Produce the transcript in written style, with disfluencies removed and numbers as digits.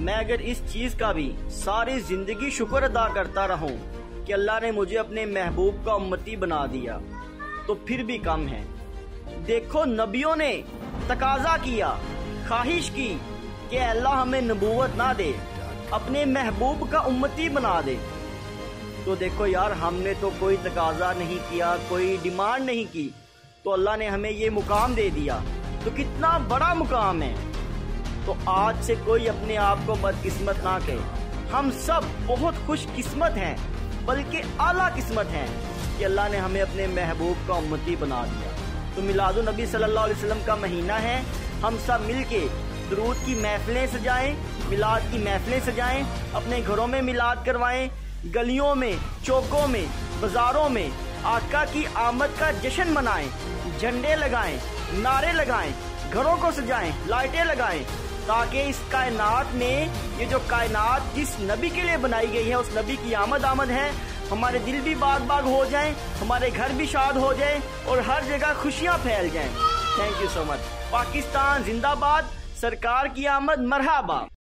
میں اگر اس چیز کا بھی ساری زندگی شکر ادا کرتا رہوں کہ اللہ نے مجھے اپنے محبوب کا امتی بنا دیا تو پھر بھی کم ہے۔ دیکھو نبیوں نے تقاضا کیا، خواہش کی کہ اللہ ہمیں نبوت نہ دے، اپنے محبوب کا امتی بنا دے۔ تو دیکھو یار، ہم نے تو کوئی تقاضا نہیں کیا، کوئی ڈیمانڈ نہیں کی، تو اللہ نے ہمیں یہ مقام دے دیا، تو کتنا بڑا مقام ہے۔ تو آج سے کوئی اپنے آپ کو بدقسمت نہ کہے، ہم سب بہت خوش قسمت ہیں، بلکہ اعلیٰ قسمت ہیں کہ اللہ نے ہمیں اپنے محبوب کا امتی بنا دیا۔ تو میلاد النبی صلی اللہ علیہ وسلم کا مہینہ ہے، ہم سب مل کے درود کی محفلیں سجائیں، میلاد کی محفلیں سجائیں، اپنے گھروں میں میلاد کروائیں، گلیوں میں، چوکوں میں، بازاروں میں آقا کی آمد کا جشن منائیں، جھنڈے لگائیں، نعرے لگائیں، گھروں کو سجائیں، لائٹیں لگائیں، تاکہ اس کائنات میں یہ جو کائنات جس نبی کے لیے بنائی گئی ہے اس نبی کی آمد ہے، ہمارے دل بھی باغ باغ ہو جائیں، ہمارے گھر بھی شاد ہو جائیں اور ہر جگہ خوشیاں پھیل جائیں۔ تھینک یو سو مچ۔ پاکستان زندہ باد، سرکار کی آمد مرحبا۔